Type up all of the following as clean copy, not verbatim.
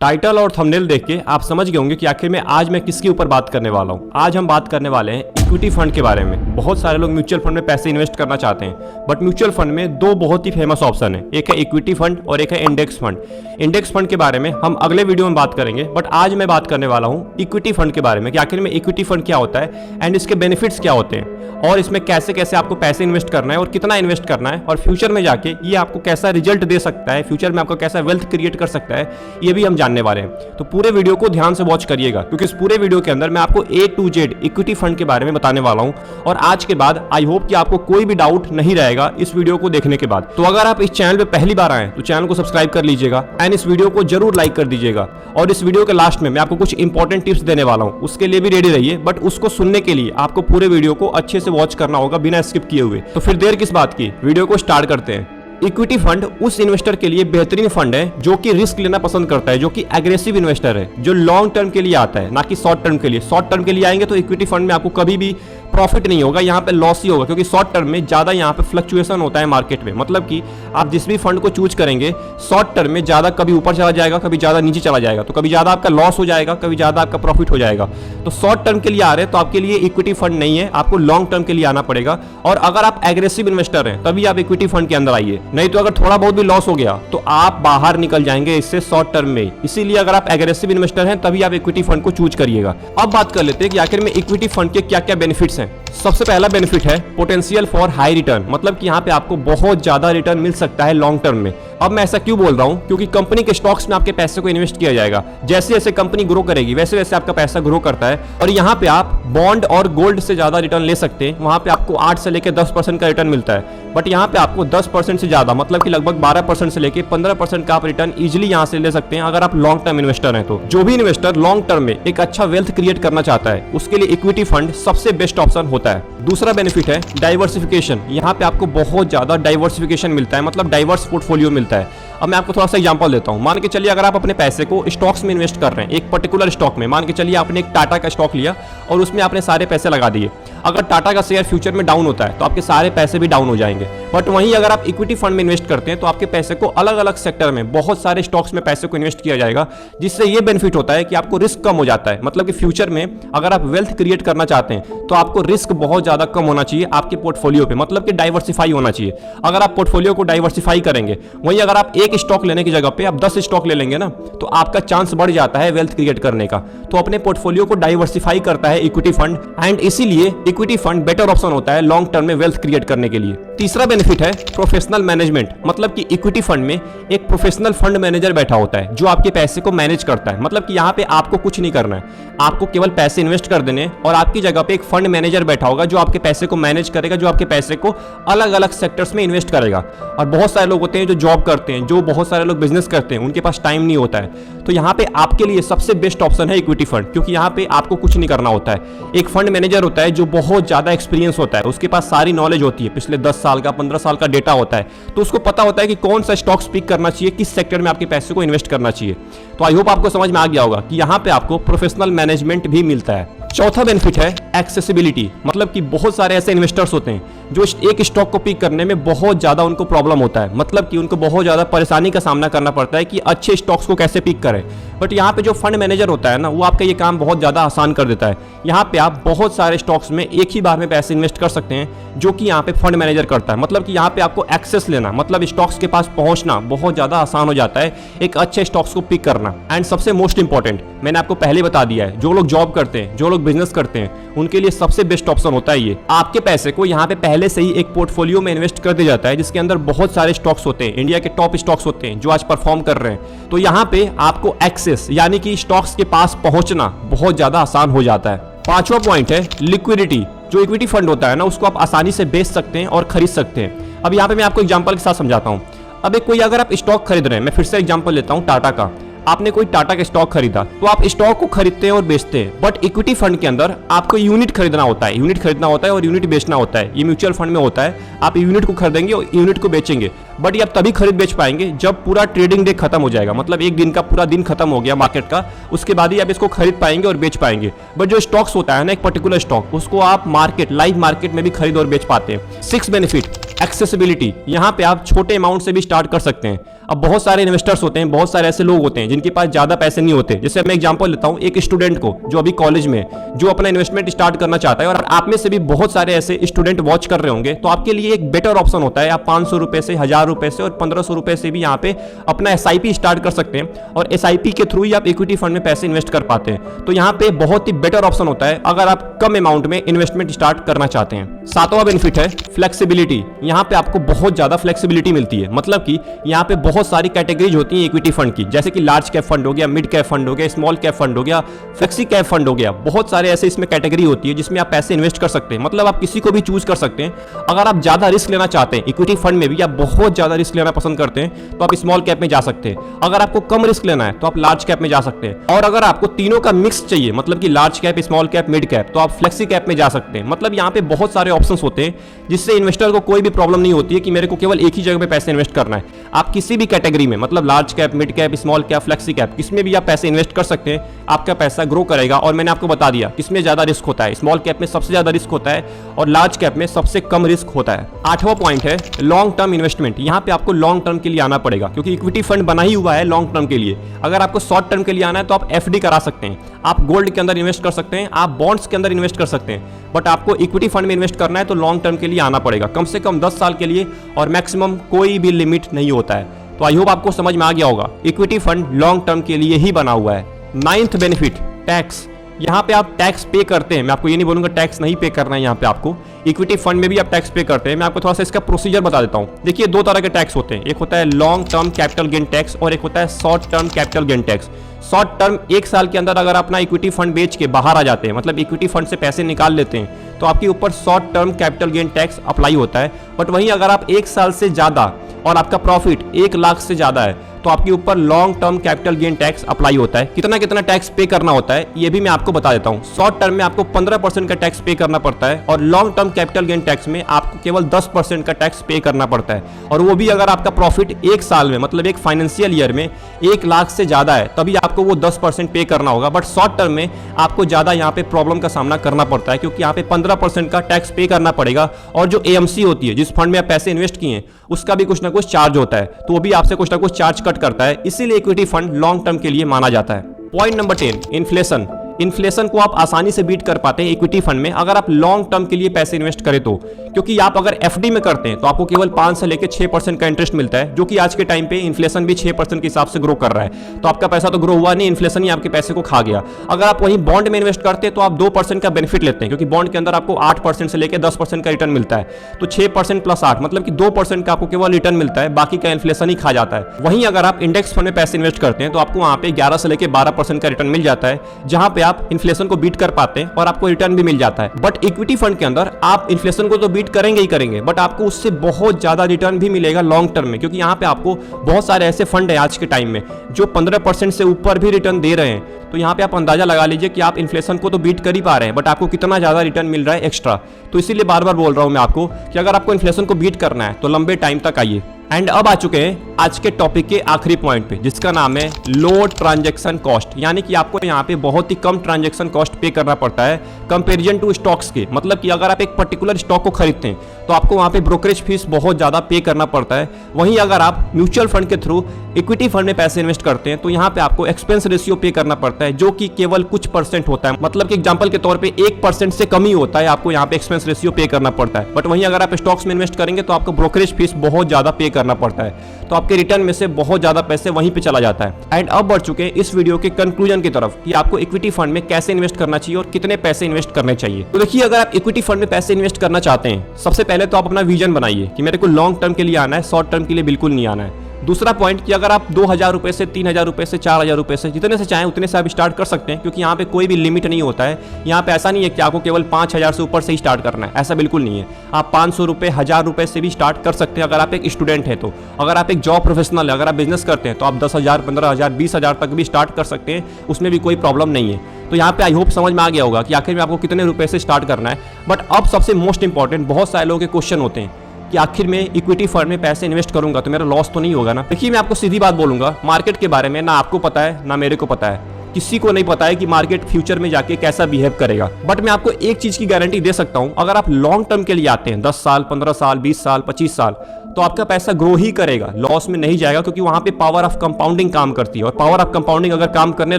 Title और thumbnail देख के आप समझ गए होंगे कि आखिर में आज मैं किसके ऊपर बात करने वाला हूँ। आज हम बात करने वाले हैं इक्विटी फंड के बारे में। बहुत सारे लोग म्यूचुअल फंड में पैसे इन्वेस्ट करना चाहते हैं, बट म्यूचुअल फंड में दो बहुत ही फेमस ऑप्शन है, एक है इक्विटी फंड और एक है इंडेक्स फंड। इंडेक्स फंड के बारे में हम अगले वीडियो में बात करेंगे, बट आज मैं बात करने वाला हूँ इक्विटी फंड के बारे में कि आखिर में इक्विटी फंड क्या होता है एंड इसके बेनिफिट्स क्या होते हैं और इसमें कैसे कैसे आपको पैसे इन्वेस्ट करना है और कितना इन्वेस्ट करना है और फ्यूचर में जाके ये आपको कैसा रिजल्ट दे सकता है, फ्यूचर में आपको कैसा वेल्थ क्रिएट कर सकता है, ये भी हम जानने वाले हैं। तो पूरे वीडियो को ध्यान से वॉच करिएगा, क्योंकि इस पूरे वीडियो के अंदर मैं आपको A to Z equity fund के बारे में बताने वाला हूं और आज के बाद आई होप कि आपको कोई भी डाउट नहीं रहेगा इस वीडियो को देखने के बाद। तो अगर आप इस चैनल पे पहली बार आए तो चैनल को सब्सक्राइब कर लीजिएगा एंड इस वीडियो को जरूर लाइक कर दीजिएगा। और इस वीडियो के लास्ट में मैं आपको कुछ इंपॉर्टेंट टिप्स देने वाला हूं, उसके लिए भी रेडी रहिए, बट उसको सुनने के लिए आपको पूरे वीडियो को अच्छे से वॉच करना होगा बिना स्किप किए हुए। तो फिर देर किस बात की, वीडियो को स्टार्ट करते हैं। इक्विटी फंड उस इन्वेस्टर के लिए बेहतरीन फंड है जो कि रिस्क लेना पसंद करता है, जो कि एग्रेसिव इन्वेस्टर है, जो लॉन्ग टर्म के लिए आता है, ना कि शॉर्ट टर्म के लिए। शॉर्ट टर्म के लिए आएंगे तो इक्विटी फंड में आपको कभी भी प्रॉफिट नहीं होगा, यहाँ पे लॉस ही होगा, क्योंकि शॉर्ट टर्म में ज्यादा यहाँ पे फ्लक्चुएशन होता है मार्केट में। मतलब कि आप जिस भी फंड को चूज करेंगे शॉर्ट टर्म में ज्यादा कभी ऊपर चला जाएगा, कभी ज्यादा नीचे चला जाएगा, तो कभी ज्यादा आपका लॉस हो जाएगा, कभी ज्यादा आपका प्रॉफिट हो जाएगा। तो शॉर्ट टर्म के लिए आ रहे हैं तो आपके लिए इक्विटी फंड नहीं है, आपको लॉन्ग टर्म के लिए आना पड़ेगा। और अगर आप एग्रेसिव इन्वेस्टर हैं तभी आप इक्विटी फंड के अंदर आइए, नहीं तो अगर थोड़ा बहुत भी लॉस हो गया तो आप बाहर निकल जाएंगे इससे शॉर्ट टर्म में। इसीलिए अगर आप एग्रेसिव इन्वेस्टर हैं तभी आप इक्विटी फंड को चूज करिएगा। अब बात कर लेते हैं कि आखिर में इक्विटी फंड के क्या क्या बेनिफिट्स हैं। सबसे पहला बेनिफिट है पोटेंशियल फॉर हाई रिटर्न, मतलब कि यहाँ पे आपको बहुत ज्यादा रिटर्न मिल सकता है लॉन्ग टर्म में। अब मैं ऐसा क्यों बोल रहा हूँ, क्योंकि कंपनी के स्टॉक्स में आपके पैसे को इन्वेस्ट किया जाएगा। जैसे जैसे कंपनी ग्रो करेगी वैसे वैसे आपका पैसा ग्रो करता है, और यहाँ पे आप बॉन्ड और गोल्ड से ज्यादा रिटर्न ले सकते हैं। वहां पे आपको 8 से लेकर 10% का रिटर्न मिलता है, बट यहाँ पे आपको 10% से ज्यादा, मतलब कि लगभग 12% से लेकर 15% का आप रिटर्न इजिली यहाँ से ले सकते हैं अगर आप लॉन्ग टर्म इन्वेस्टर हैं तो। जो भी इन्वेस्टर लॉन्ग टर्म में एक अच्छा वेल्थ क्रिएट करना चाहता है उसके लिए इक्विटी फंड सबसे बेस्ट ऑप्शन होता है। दूसरा बेनिफिट है डाइवर्सिफिकेशन। यहाँ पे आपको बहुत ज्यादा डाइवर्सिफिकेशन मिलता है, मतलब डाइवर्स पोर्टफोलियो मिलता है। अब मैं आपको थोड़ा सा एग्जांपल देता हूं। मान के चलिए अगर आप अपने पैसे को स्टॉक्स में इन्वेस्ट कर रहे हैं, एक पर्टिकुलर स्टॉक में, मान के चलिए आपने एक टाटा का स्टॉक लिया और उसमें आपने सारे पैसे लगा दिए। अगर टाटा का शेयर फ्यूचर में डाउन होता है तो आपके सारे पैसे भी डाउन हो जाएंगे। बट वहीं अगर आप इक्विटी फंड में इन्वेस्ट करते हैं तो आपके पैसे को अलग अलग सेक्टर में बहुत सारे स्टॉक्स में पैसे को इन्वेस्ट किया जाएगा, जिससे ये बेनिफिट होता है कि आपको रिस्क कम हो जाता है। मतलब कि फ्यूचर में अगर आप वेल्थ क्रिएट करना चाहते हैं तो आपको रिस्क बहुत ज्यादा कम होना चाहिए आपके पोर्टफोलियो पे, मतलब कि डाइवर्सिफाई होना चाहिए। अगर आप पोर्टफोलियो को डाइवर्सिफाई करेंगे, वहीं अगर आप एक स्टॉक लेने की जगह पे आप 10 स्टॉक ले लेंगे ना, तो आपका चांस बढ़ जाता है वेल्थ क्रिएट करने का। तो अपने पोर्टफोलियो को डाइवर्सिफाई करता है इक्विटी फंड, एंड इसीलिए इक्विटी फंड बेटर ऑप्शन होता है लॉन्ग टर्म में वेल्थ क्रिएट करने के लिए। तीसरा बेनिफिट है प्रोफेशनल मैनेजमेंट, मतलब कि इक्विटी फंड में एक प्रोफेशनल फंड मैनेजर बैठा होता है जो आपके पैसे को मैनेज करता है। मतलब कि यहाँ पे आपको कुछ नहीं करना है, आपको केवल पैसे इन्वेस्ट कर देने, और आपकी जगह पे एक फंड मैनेजर बैठा होगा जो आपके पैसे को मैनेज करेगा, जो आपके पैसे को अलग अलग सेक्टर्स में इन्वेस्ट करेगा। और बहुत सारे लोग होते हैं जो जॉब करते हैं, जो बहुत सारे लोग बिजनेस करते हैं, उनके पास टाइम नहीं होता है। तो यहाँ पे आपके लिए सबसे बेस्ट ऑप्शन है इक्विटी फंड, क्योंकि यहाँ पे आपको कुछ नहीं करना होता है। एक फंड मैनेजर होता है जो बहुत ज्यादा एक्सपीरियंस होता है, उसके पास सारी नॉलेज होती है, पिछले 10 साल का 15 साल का डेटा होता है, तो उसको पता होता है कि कौन सा स्टॉक्स पिक करना चाहिए, किस सेक्टर में आपके पैसे को इन्वेस्ट करना चाहिए। तो आई होप आपको समझ में आ गया होगा कि यहाँ पे आपको प्रोफेशनल मैनेजमेंट भी मिलता है। चौथा बेनिफिट है एक्सेसिबिलिटी, मतलब कि बहुत सारे ऐसे इन्वेस्टर्स होते हैं जो एक स्टॉक को पिक करने में बहुत ज्यादा उनको प्रॉब्लम होता है, मतलब कि उनको बहुत ज्यादा परेशानी का सामना करना पड़ता है कि अच्छे स्टॉक्स को कैसे पिक करें। बट यहाँ पे जो फंड मैनेजर होता है ना, वो आपका ये काम बहुत ज्यादा आसान कर देता है। यहाँ पे आप बहुत सारे स्टॉक्स में एक ही बार में पैसे इन्वेस्ट कर सकते हैं, जो कि यहाँ पे फंड मैनेजर करता है। मतलब कि यहाँ पे आपको एक्सेस लेना, मतलब स्टॉक्स के पास पहुंचना बहुत ज्यादा आसान हो जाता है, एक अच्छे स्टॉक्स को पिक करना। एंड सबसे मोस्ट इंपॉर्टेंट, मैंने आपको पहले बता दिया है, जो लोग जॉब करते हैं, जो लोग बिजनेस करते हैं, उनके लिए सबसे बेस्ट ऑप्शन होता है ये। आपके पैसे को यहाँ पे पहले से ही एक पोर्टफोलियो में इन्वेस्ट कर दिया जाता है, जिसके अंदर बहुत सारे स्टॉक्स होते हैं, इंडिया के टॉप स्टॉक्स होते हैं जो आज परफॉर्म कर रहे हैं। तो यहाँ पे आपको एक्सेस, यानी कि स्टॉक्स के पास पहुंचना बहुत ज्यादा आसान हो जाता है। पांचवा पॉइंट है लिक्विडिटी। जो इक्विटी फंड होता है ना, उसको आप आसानी से बेच सकते हैं और खरीद सकते हैं। अब यहाँ पे मैं आपको एग्जांपल के साथ समझाता हूँ। अब कोई अगर आप स्टॉक खरीद रहे हैं, मैं फिर से एग्जांपल लेता हूँ टाटा का। आपने कोई टाटा का स्टॉक खरीदा तो आप स्टॉक को खरीदते हैं और बेचते हैं, बट इक्विटी फंड के अंदर आपको यूनिट खरीदना होता है, यूनिट खरीदना होता है और यूनिट बेचना होता है। ये म्यूचुअल फंड में होता है, आप यूनिट को खरीदेंगे और यूनिट को बेचेंगे, बट ये आप तभी खरीद बेच पाएंगे जब पूरा ट्रेडिंग डे खत्म हो जाएगा, मतलब एक दिन का पूरा दिन खत्म हो गया मार्केट का, उसके बाद ही आप इसको खरीद पाएंगे और बेच पाएंगे। बट जो स्टॉक्स होता है ना, एक पर्टिकुलर स्टॉक, उसको आप मार्केट, लाइव मार्केट में भी खरीद और बेच पाते हैं। 6 बेनिफिट एक्सेसिबिलिटी, यहाँ पे आप छोटे अमाउंट से भी स्टार्ट कर सकते हैं। अब बहुत सारे इन्वेस्टर्स होते हैं, बहुत सारे ऐसे लोग होते हैं जिनके पास ज्यादा पैसे नहीं होते। जैसे मैं एग्जांपल लेता हूं एक स्टूडेंट को जो अभी कॉलेज में जो अपना इन्वेस्टमेंट स्टार्ट करना चाहता है, और आप में से भी बहुत सारे ऐसे स्टूडेंट वॉच कर रहे होंगे, तो आपके लिए एक बेटर ऑप्शन होता है आप 500 रुपए से, 1000 रुपए से और 1500 रुपए से भी यहाँ पे अपना SIP स्टार्ट कर सकते हैं, और SIP के थ्रू ही आप इक्विटी फंड में पैसे इन्वेस्ट कर पाते हैं। तो यहाँ पे बहुत ही बेटर ऑप्शन होता है अगर आप कम अमाउंट में इन्वेस्टमेंट स्टार्ट करना चाहते हैं। सातवां बेनिफिट है फ्लेक्सिबिलिटी। यहाँ पे आपको बहुत ज्यादा फ्लेक्सिबिलिटी मिलती है, मतलब कि यहाँ पे बहुत सारी कैटेगरीज होती हैं इक्विटी फंड की, जैसे कि लार्ज कैप फंड हो गया, मिड कैप फंड हो गया, स्मॉल कैप फंड हो गया, फ्लेक्सी कैप फंड हो गया। बहुत सारे ऐसे इसमें कैटेगरी होती है जिसमें आप पैसे इन्वेस्ट कर सकते हैं, मतलब आप किसी को भी चूज कर सकते हैं। अगर आप ज्यादा रिस्क लेना चाहते हैं इक्विटी फंड में भी, आप बहुत ज्यादा रिस्क लेना पसंद करते हैं, तो आप स्मॉल कैप में जा सकते हैं। अगर आपको कम रिस्क लेना है तो आप लार्ज कैप में जा सकते हैं, और अगर आपको तीनों का मिक्स चाहिए, मतलब कि large cap, small cap, mid cap, तो आप फ्लेक्सी कैप में जा सकते हैं। मतलब यहाँ पे बहुत सारे ऑप्शंस होते हैं जिससे इन्वेस्टर को कोई भी प्रॉब्लम नहीं होती है कि मेरे को केवल एक ही जगह पे पैसे इन्वेस्ट करना है। आप किसी भी कैटेगरी में, मतलब large cap, mid cap, small cap, flexi cap, किसमें भी आप पैसे इन्वेस्ट कर सकते हैं, आपका पैसा ग्रो करेगा। और मैंने आपको बता दिया किसमें ज्यादा रिस्क होता है, स्मॉल कैप में सबसे ज्यादा रिस्क होता है और लार्ज कैप में सबसे कम रिस्क होता है। आठवां पॉइंट है लॉन्ग टर्म इन्वेस्टमेंट। यहाँ पे आपको लॉन्ग टर्म के लिए आना पड़ेगा, क्योंकि इक्विटी फंड बना ही हुआ है लॉन्ग टर्म के लिए। अगर आपको शॉर्ट टर्म के लिए आना है तो आप FD करा सकते हैं, आप गोल्ड के अंदर इन्वेस्ट कर सकते हैं, आप बॉन्ड्स के अंदर इन्वेस्ट कर सकते हैं, बट आपको इक्विटी फंड में इन्वेस्ट करना है तो लॉन्ग टर्म के लिए आना पड़ेगा, कम से कम 10 साल के लिए, और मैक्सिमम कोई भी लिमिट नहीं होता है। तो आई होप आपको समझ में आ गया होगा, इक्विटी फंड लॉन्ग टर्म के लिए ही बना हुआ है। 9th benefit tax. यहाँ पे आप टैक्स पे करते हैं, मैं आपको ये नहीं बोलूंगा टैक्स नहीं पे करना है। यहाँ पे आपको इक्विटी फंड में भी आप टैक्स पे करते हैं। मैं आपको थोड़ा सा इसका प्रोसीजर बता देता हूँ। देखिए, दो तरह के टैक्स होते हैं, एक होता है long term capital gain tax और एक होता है short term capital gain tax. Short term 1 साल के अंदर अगर अपना इक्विटी फंड बेच के बाहर आ जाते हैं, मतलब इक्विटी फंड से पैसे निकाल लेते हैं, तो आपके ऊपर short term capital gain tax apply होता है। बट वहीं अगर आप 1 साल से ज्यादा और आपका प्रॉफिट 1 लाख से ज्यादा है तो आपके ऊपर long term capital gain tax apply होता है। कितना टैक्स पे करना होता है ये भी मैं आपको बता देता हूँ। शॉर्ट टर्म में आपको 15% का टैक्स पे करना पड़ता है, और long term capital gain tax में आपको केवल 10% का टैक्स पे करना पड़ता है, और वो भी अगर आपका प्रॉफिट 1 साल में, मतलब एक फाइनेंशियल ईयर में 1 लाख से ज्यादा है, तभी आपको वो 10% पे करना होगा। बट शॉर्ट टर्म में आपको ज्यादा यहाँ पे प्रॉब्लम का सामना करना पड़ता है, क्योंकि यहाँ पे 15% का टैक्स पे करना पड़ेगा, और जो AMC होती है, जिस फंड में आप पैसे इन्वेस्ट किए हैं, उसका भी कुछ ना कुछ चार्ज होता है, तो वो भी आपसे कुछ ना कुछ चार्ज कट करता है। इसीलिए इक्विटी फंड लॉन्ग टर्म के लिए माना जाता है। Point number 10, inflation. इन्फ्लेशन को आप आसानी से बीट कर पाते हैं इक्विटी फंड में अगर आप लॉन्ग टर्म के लिए पैसे इन्वेस्ट करें तो, क्योंकि आप अगर FD में करते हैं तो आपको केवल 5 से लेकर 6% का इंटरेस्ट मिलता है, जो कि आज के टाइम पे इन्फ्लेशन भी 6% के हिसाब से ग्रो कर रहा है। तो आपका पैसा तो ग्रो हुआ नहीं, इन्फ्लेशन ही आपके पैसे को खा गया। अगर आप वहीं बॉन्ड में इन्वेस्ट करते हैं तो आप 2% का बेनिफिट लेते हैं, क्योंकि बॉन्ड के अंदर आपको 8% से लेकर 10% का रिटर्न मिलता है। तो 6% प्लस 8 मतलब कि 2% का आपको केवल रिटर्न मिलता है, बाकी का इन्फ्लेशन ही खा जाता है। वहीं अगर आप इंडेक्स फंड में पैसे इन्वेस्ट करते हैं तो आपको वहां पे 11 से लेकर 12% का रिटर्न मिल जाता है, जहां पे आप इन्फ्लेशन को बीट कर पाते हैं और आपको रिटर्न भी मिल जाता है। बट इक्विटी फंड के अंदर आप इन्फ्लेशन को तो बीट करेंगे ही करेंगे, बट आपको उससे बहुत ज्यादा रिटर्न भी मिलेगा लॉन्ग टर्म में, क्योंकि यहाँ पे आपको बहुत सारे ऐसे फंड है आज के टाइम में जो 15% से ऊपर भी रिटर्न दे रहे हैं। तो यहाँ पे आप अंदाजा लगा लीजिए कि आप इन्फ्लेशन को तो बीट कर ही पा रहे हैं, बट आपको कितना ज्यादा रिटर्न मिल रहा है एक्स्ट्रा। तो इसीलिए बार बार बोल रहा हूं मैं आपको कि अगर आपको इन्फ्लेशन को बीट करना है तो लंबे टाइम तक आइए। एंड अब आ चुके हैं आज के टॉपिक के आखिरी पॉइंट पे, जिसका नाम है लो ट्रांजैक्शन कॉस्ट। यानी कि आपको यहाँ पे बहुत ही कम ट्रांजैक्शन कॉस्ट पे करना पड़ता है कंपैरिजन टू स्टॉक्स के। मतलब कि अगर आप एक पर्टिकुलर स्टॉक को खरीदते हैं तो आपको वहाँ पे ब्रोकरेज फीस बहुत ज्यादा पे करना पड़ता है। वहीं अगर आप म्यूचुअल फंड के थ्रू इक्विटी फंड में पैसे इन्वेस्ट करते हैं तो यहाँ पे आपको एक्सपेंस रेशियो पे करना पड़ता है, जो कि केवल कुछ % होता है। मतलब कि एग्जांपल के तौर पे 1% से कम ही होता है, आपको यहाँ पे एक्सपेंस रेशियो पे करना पड़ता है। बट वहीं अगर आप स्टॉक्स में इन्वेस्ट करेंगे तो आपको ब्रोकरेज फीस बहुत ज्यादा पे करना पड़ता है, तो आपके रिटर्न में से बहुत ज्यादा पैसे वहीं पे चला जाता है। एंड अब बढ़ चुके हैं इस वीडियो के कंक्लूजन की तरफ कि आपको इक्विटी फंड में कैसे इन्वेस्ट करना चाहिए और कितने पैसे इन्वेस्ट करने चाहिए। तो देखिए, अगर आप इक्विटी फंड में पैसे इन्वेस्ट करना चाहते हैं, सबसे पहले तो आप अपना विजन बनाइए कि मेरे को लॉन्ग टर्म के लिए आना है, शॉर्ट टर्म के लिए बिल्कुल नहीं आना है। दूसरा पॉइंट कि अगर आप 2000 रुपए से 3000 रुपए से 4000 रुपए से जितने से चाहें उतने से आप स्टार्ट कर सकते हैं, क्योंकि यहाँ पे कोई भी लिमिट नहीं होता है। यहाँ पे ऐसा नहीं है कि आपको केवल 5000 से ऊपर से ही स्टार्ट करना है, ऐसा बिल्कुल नहीं है। आप 500 रुपए 1000 रुपए से भी स्टार्ट कर सकते हैं अगर आप एक स्टूडेंट है तो। अगर आप एक जॉब प्रोफेशनल है, अगर आप बिजनेस करते हैं तो आप 10,000 15,000 20,000 तक भी स्टार्ट कर सकते हैं, उसमें भी कोई प्रॉब्लम नहीं है। तो यहाँ पे आई होप समझ में आ गया होगा कि आखिर में आपको कितने रुपए से स्टार्ट करना है। बट अब सबसे मोस्ट इंपॉर्टेंट, बहुत सारे लोगों के क्वेश्चन होते हैं कि आखिर में इक्विटी फंड में पैसे इन्वेस्ट करूंगा तो मेरा लॉस तो नहीं होगा ना। देखिए, मैं आपको सीधी बात बोलूंगा, मार्केट के बारे में ना आपको पता है ना मेरे को पता है, किसी को नहीं पता है कि मार्केट फ्यूचर में जाके कैसा बिहेव करेगा। बट मैं आपको एक चीज की गारंटी दे सकता हूं, अगर आप लॉन्ग टर्म के लिए आते हैं 10 साल 15 साल 20 साल 25 साल, तो आपका पैसा ग्रो ही करेगा, लॉस में नहीं जाएगा, क्योंकि वहां पे पावर ऑफ कंपाउंडिंग काम करती है। और पावर ऑफ कंपाउंडिंग अगर काम करने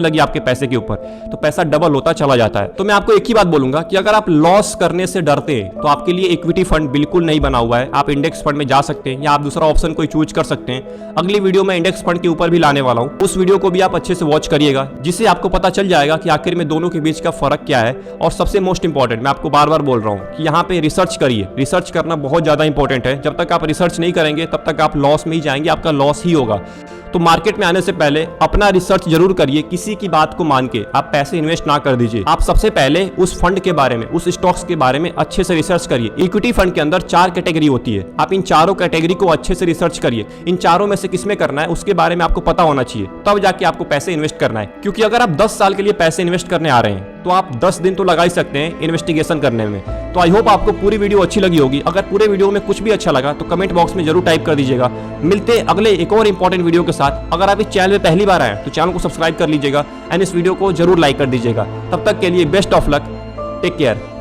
लगी आपके पैसे के ऊपर तो पैसा डबल होता चला जाता है। तो मैं आपको एक ही बात बोलूंगा कि अगर आप लॉस करने से डरते हैं तो आपके लिए इक्विटी फंड बिल्कुल नहीं बना हुआ है। आप इंडेक्स फंड में जा सकते हैं या आप दूसरा ऑप्शन कोई चूज कर सकते हैं। अगली वीडियो में इंडेक्स फंड के ऊपर भी लाने वाला हूं, उस वीडियो को भी आप अच्छे से वॉच करिएगा, जिससे आपको पता चल जाएगा कि आखिर में दोनों के बीच का फर्क क्या है। और सबसे मोस्ट इंपॉर्टेंट, मैं आपको बार बार बोल रहा हूं कि यहाँ पे रिसर्च करिए। रिसर्च करना बहुत ज्यादा इंपॉर्टेंट है। जब तक आप रिसर्च नहीं करेंगे तब तक आप लॉस में ही जाएंगे, आपका लॉस ही होगा। तो मार्केट में आने से पहले अपना रिसर्च जरूर करिए, किसी की बात को मान के आप पैसे इन्वेस्ट ना कर दीजिए। आप सबसे पहले उस फंड के बारे में, उस स्टॉक्स के बारे में अच्छे से रिसर्च करिए। इक्विटी फंड के अंदर 4 कैटेगरी होती है, आप इन चारों कैटेगरी को अच्छे से रिसर्च करिए। इन चारों में से किसमें करना है उसके बारे में आपको पता होना चाहिए, तब जाके आपको पैसे इन्वेस्ट करना है। क्योंकि अगर आप 10 साल के लिए पैसे इन्वेस्ट करने आ रहे हैं तो आप 10 दिन तो लगा ही सकते हैं इन्वेस्टिगेशन करने में। तो आई होप आपको पूरी वीडियो अच्छी लगी होगी। अगर पूरे वीडियो में कुछ भी अच्छा लगा तो कमेंट बॉक्स में जरूर टाइप कर दीजिएगा। मिलते हैं अगले एक और इंपॉर्टेंट वीडियो के साथ। अगर आप इस चैनल में पहली बार आए तो चैनल को सब्सक्राइब कर लीजिएगा एंड इस वीडियो को जरूर लाइक कर दीजिएगा। तब तक के लिए best of luck, take care.